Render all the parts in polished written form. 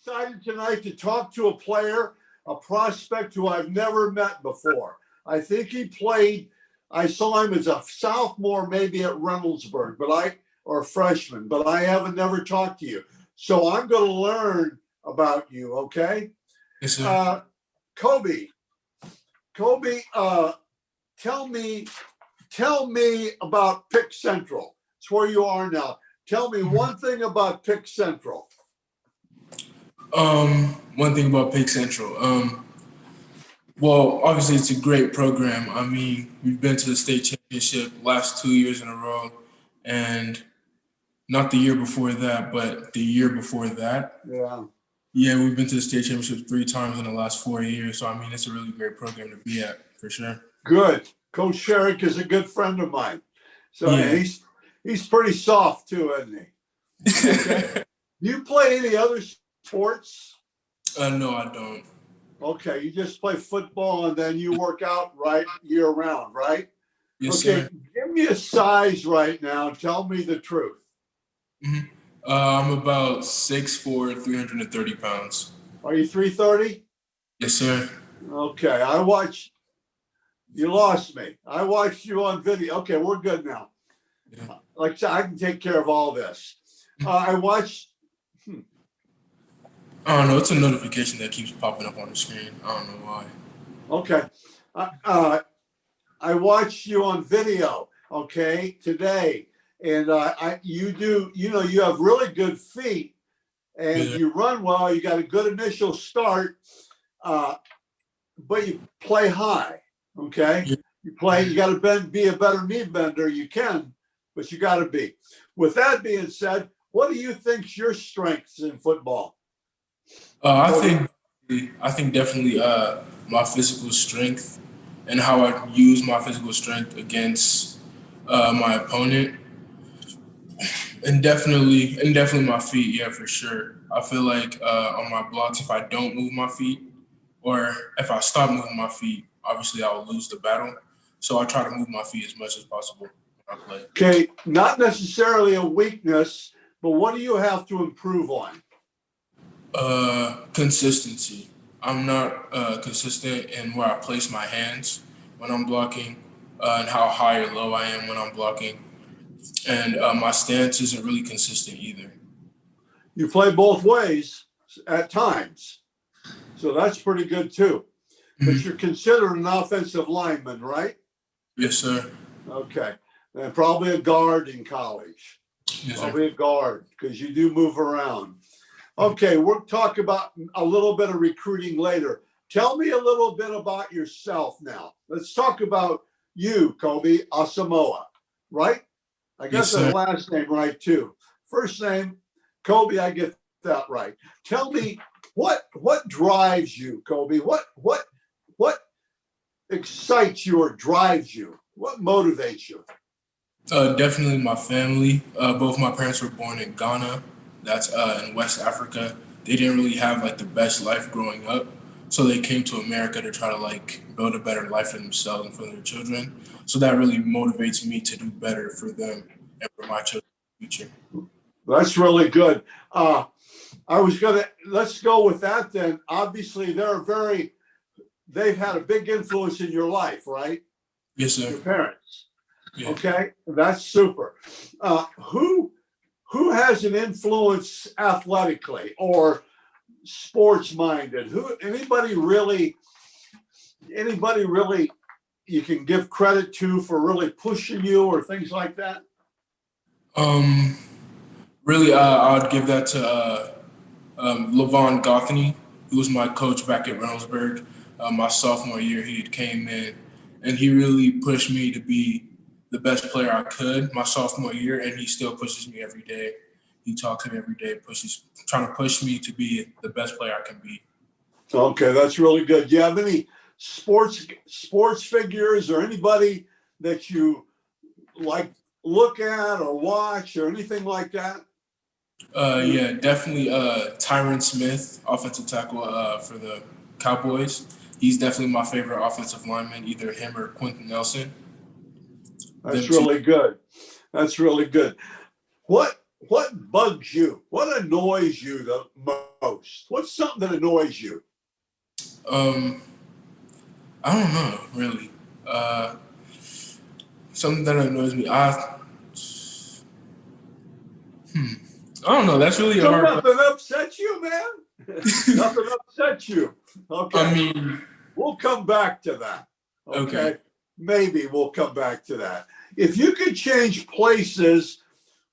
Excited tonight to talk to a player, a prospect who I've never met before. I think he played, I saw him as a sophomore, maybe at Reynoldsburg, or a freshman, but I haven't never talked to you. So I'm going to learn about you, okay? Yes, sir. Kobe, tell me about Pick Central. It's where you are now. Tell me one thing about Pick Central. One thing about Pick Central. Well, obviously it's a great program. I mean, we've been to the state championship last 2 years in a row, and not the year before that, but the year before that. Yeah. Yeah, we've been to the state championship 3 times in the last 4 years. So I mean, it's a really great program to be at for sure. Good. Coach Sherrick is a good friend of mine. So Yeah. he's pretty soft too, isn't he? Okay. Do you play any other sports? No, I don't. Okay, you just play football and then you work out right year round, right? Yes, Okay, sir. give me a size right now. Tell me the truth. Mm-hmm. I'm about 6'4", 330 pounds. Are you 330? Yes, sir. Okay, you lost me. I watched you on video. Okay, we're good now. Yeah. Like I said, I can take care of all this. I watched. I don't know. It's a notification that keeps popping up on the screen. I don't know why. Okay. I watched you on video, okay, today. And you have really good feet and Yeah. you run well. You got a good initial start, but you play high, okay? Yeah. You got to be a better knee bender. You can, but you got to be. With that being said, what do you think's your strengths in football? I think definitely my physical strength and how I use my physical strength against my opponent, and definitely my feet. Yeah, for sure. I feel like on my blocks, if I don't move my feet, or if I stop moving my feet, obviously I will lose the battle. So I try to move my feet as much as possible when I play. Okay, not necessarily a weakness, but what do you have to improve on? Consistency. I'm not consistent in where I place my hands when I'm blocking, and how high or low I am when I'm blocking, and my stance isn't really consistent either. You play both ways at times, so that's pretty good too. But Mhm. you're considered an offensive lineman, right? Yes, sir. Okay, and probably a guard in college. Yes, sir. Probably a guard because you do move around. Okay, we'll talk about a little bit of recruiting later. Tell me a little bit about yourself now. Let's talk about you, Kobe Asamoah, right? I got Yes, the sir. last name right too. First name, Kobe, I get that right. Tell me what drives you, Kobe? What excites you or drives you? What motivates you? Definitely my family. Both my parents were born in Ghana. That's in West Africa. They didn't really have like the best life growing up, so they came to America to try to like build a better life for themselves and for their children. So that really motivates me to do better for them and for my children's future. That's really good. Let's go with that then. Obviously, they've had a big influence in your life, right? Yes, sir. Your parents. Yeah. Okay, that's super. Who has an influence athletically or sports minded? Anybody really you can give credit to for really pushing you or things like that? Um, Really, I'd give that to Levon Gothany, who was my coach back at Reynoldsburg. My sophomore year, he had came in, and he really pushed me to be the best player I could my sophomore year, and he still pushes me every day. He talks to me every day, trying to push me to be the best player I can be. Okay, that's really good. Do you have any sports figures or anybody that you like look at or watch or anything like that? Yeah, definitely Tyron Smith, offensive tackle for the Cowboys. He's definitely my favorite offensive lineman, either him or Quentin Nelson. That's Them two. really good. That's really good. What what bugs you? What annoys you the most? What's something that annoys you? Um, I don't know really. Uh, Something that annoys me. I don't know. That's really a So hard question. nothing upsets you, man? Nothing upsets you. I Okay. mean, We'll come back to that. okay. Okay. Maybe we'll come back to that. If you could change places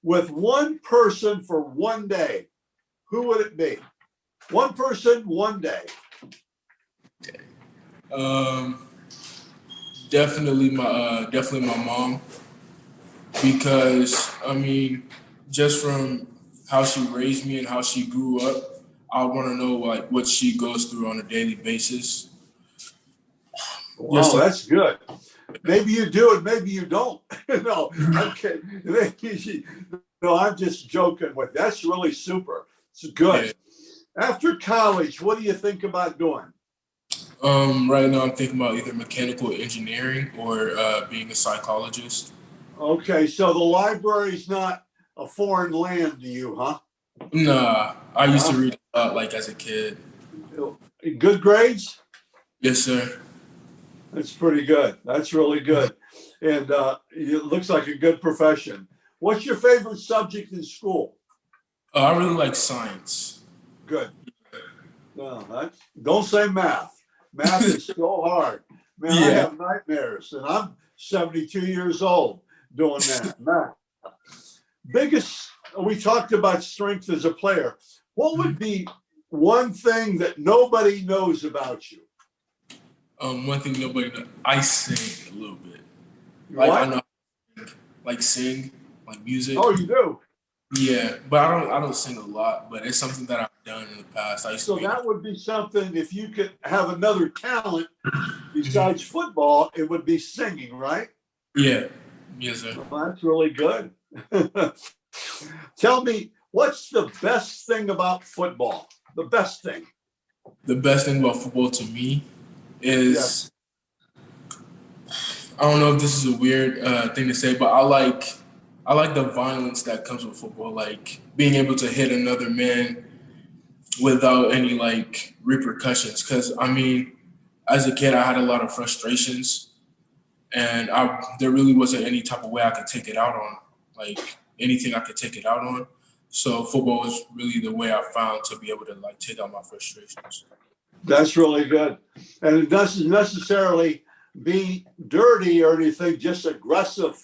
with one person for one day, who would it be? One person, one day. Um, definitely my mom, because I mean, just from how she raised me and how she grew up, I want to know like what she goes through on a daily basis. Just Wow, to, that's good. Maybe you do it, maybe you don't. No, I'm kidding. No, I'm just joking with you. That's really super. It's yeah. good. After college, what do you think about doing? Right now I'm thinking about either mechanical engineering or being a psychologist. Okay, so the library's not a foreign land to you, huh? Nah, I used to Huh? read a lot like as a kid. Good grades? Yes, sir. That's pretty good. That's really good. And it looks like a good profession. What's your favorite subject in school? I really like science. Good. No, don't say math. Math is so hard. Man, I Yeah. have nightmares, and I'm 72 years old doing that. Math. Biggest, we talked about strength as a player. What would be one thing that nobody knows about you? One thing nobody knows, I sing a little bit. Like I What? know, like sing, like music. Oh, you do. Yeah, but I don't sing a lot. But it's something that I've done in the past. I used to So be in a. that would be something, if you could have another talent besides football, it would be singing, right? Yeah. Yes, sir. Well, that's really good. Tell me, what's the best thing about football? The best thing. The best thing about football to me Yes. is I don't know if this is a weird thing to say, but I like the violence that comes with football, like being able to hit another man without any like repercussions. Because I mean, as a kid, I had a lot of frustrations, and there really wasn't any type of way I could take it out on, like anything I could take it out on. So football was really the way I found to be able to like take out my frustrations. That's really good. And it doesn't necessarily be dirty or anything, just aggressive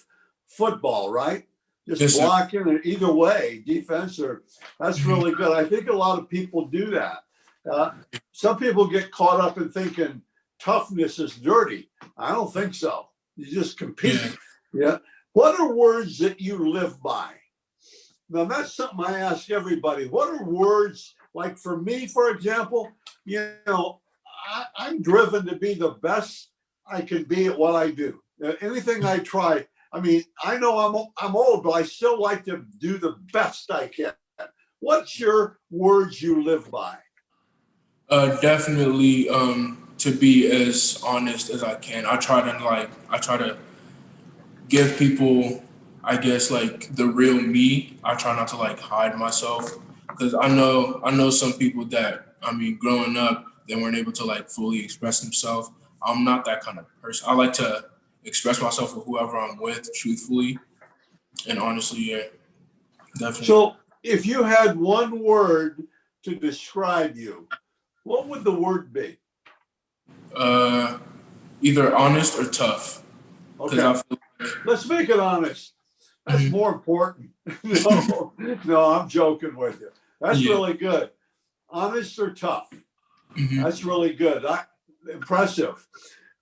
football, right? Just Yes, sir. blocking or either way, defense or that's Mhm. really good. I think a lot of people do that. Uh, some people get caught up in thinking toughness is dirty. I don't think so. You just compete. Yeah. Yeah. What are words that you live by? Now, that's something I ask everybody. What are words like for me, for example? I'm driven to be the best I can be at what I do. Anything I try, I mean, I know I'm old, but I still like to do the best I can. What's your words you live by? Definitely to be as honest as I can. I try to give people, I guess, like the real me. I try not to like hide myself because I know some people that I mean, growing up, they weren't able to like fully express themselves. I'm not that kind of person. I like to express myself with whoever I'm with, truthfully and honestly. Yeah, definitely. So, if you had one word to describe you, what would the word be? Uh, Either honest or tough because Okay, I feel. let's make it honest. That's Mhm. more important. No, no, I'm joking with you. That's Yeah. really good. Honest or tough? Hmm. That's really good. Impressive.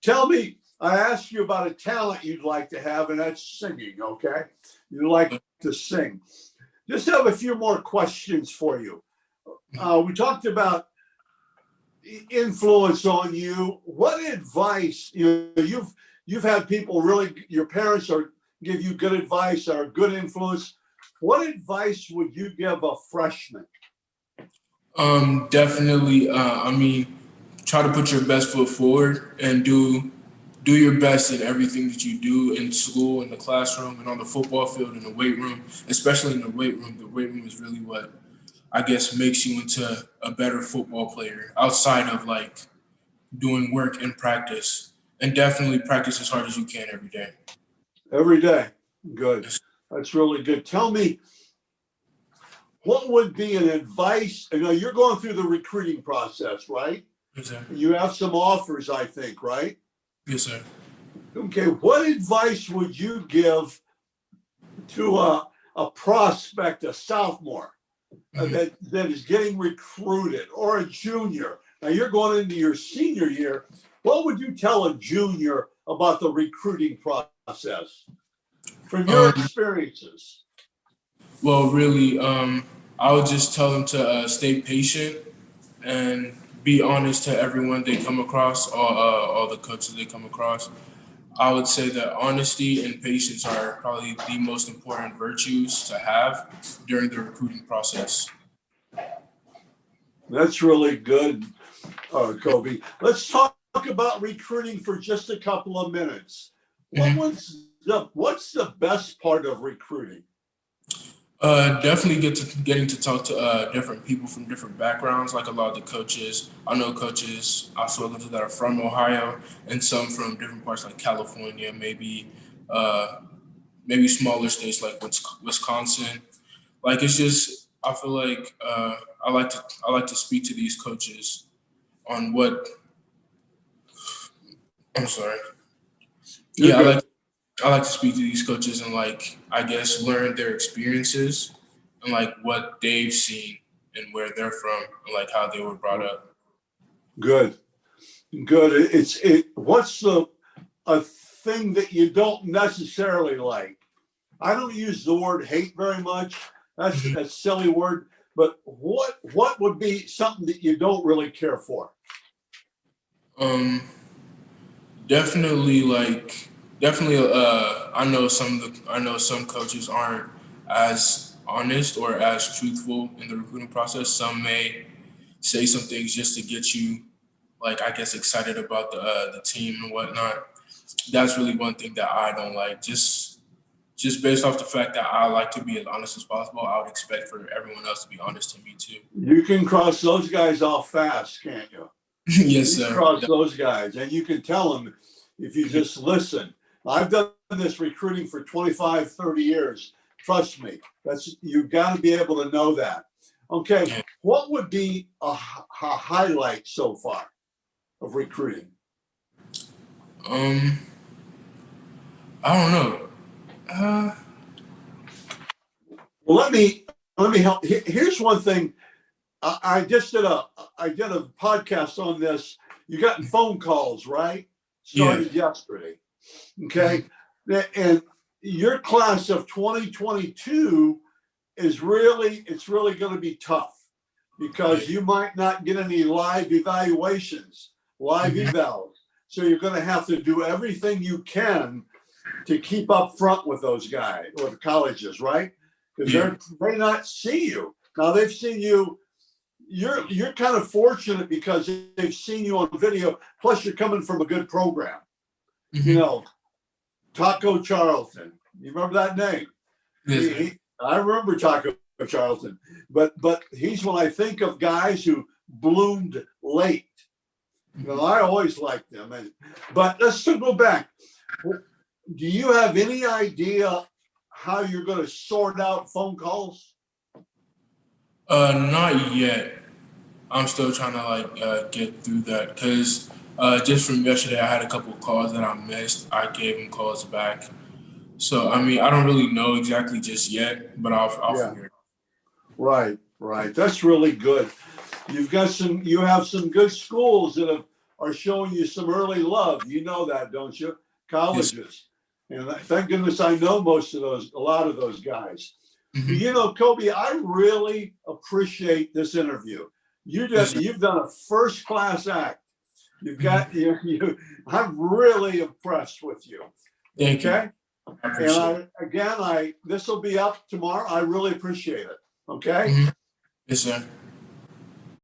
Tell me, I asked you about a talent you'd like to have, and that's singing, okay? You like to sing. Just have a few more questions for you. We talked about influence on you. What advice, you've had people really, your parents are give you good advice or good influence. What advice would you give a freshman? Definitely. I mean, try to put your best foot forward and do do your best in everything that you do in school, in the classroom, and on the football field, in the weight room, especially in the weight room. The weight room is really what I guess makes you into a better football player outside of like doing work in practice. And definitely practice as hard as you can every day. Every day. Good. That's really good. Tell me, what would be an advice? You know, you're going through the recruiting process, right? Yes, sir. You have some offers, I think, right? Yes, sir. Okay. What advice would you give to a prospect, a sophomore that is getting recruited, or a junior? Now you're going into your senior year. What would you tell a junior about the recruiting process from your experiences? Well, really, I would just tell them to stay patient and be honest to everyone they come across, all the coaches they come across. I would say that honesty and patience are probably the most important virtues to have during the recruiting process. That's really good, Kobe. Let's talk about recruiting for just a couple of minutes. What's the best part of recruiting? Definitely getting to talk to different people from different backgrounds. Like a lot of the coaches, I know coaches I've spoken to that are from Ohio, and some from different parts like California, uh, maybe smaller states like Wisconsin. Like it's just I feel like I like to speak to these coaches on what I'm sorry. You're Yeah, good. I like to speak to these coaches and like I guess learn their experiences and like what they've seen and where they're from and like how they were brought up. Good. Good. What's a thing that you don't necessarily like? I don't use the word hate very much. That's Mhm. a silly word. But what would be something that you don't really care for? Um, definitely definitely I know some coaches aren't as honest or as truthful in the recruiting process. Some may say some things just to get you like I guess excited about the team and whatnot. That's really one thing that I don't like. Just based off the fact that I like to be as honest as possible, I would expect for everyone else to be honest to me too. You can cross those guys off fast, can't you? Yes, You can sir. cross those guys, and you can tell them if you just listen. I've done this recruiting for 25, 30 years. Trust me, you've got to be able to know that. Okay, what would be a highlight so far of recruiting? Um, I don't know. Uh, Well, let me help. Here's one thing. I just I did a podcast on this. You got phone calls, right? yeah. Started yesterday. Okay. And your class of 2022 it's really going to be tough because you might not get any live evaluations, live Mhm. evals. So you're going to have to do everything you can to keep up front with those guys or the colleges, right? Because Yeah. they may not see you. Now they've seen you. You're kind of fortunate because they've seen you on video. Plus, you're coming from a good program. You Mhm. know, Taco Charlton. You remember that name? Yes, sir. I remember Taco Charlton, but he's when I think of guys who bloomed late. You know, I always liked them. But let's still go back. Do you have any idea how you're going to sort out phone calls? Not yet. I'm still trying to like get through that because just from yesterday, I had a couple of calls that I missed. I gave them calls back. So I mean, I don't really know exactly just yet, but I'll Yeah, figure it. right, right. That's really good. You have some good schools that are showing you some early love. You know that, don't you? Yes. Colleges. And thank goodness I know a lot of those guys. Mm-hmm. You know, Kobe, I really appreciate this interview. Yes, sir. You've done a first class act. You've got Mm-hmm. I'm really impressed with you. Thank you. Okay. I And appreciate it. this will be up tomorrow. I really appreciate it. Okay. Mm-hmm. Yes, sir.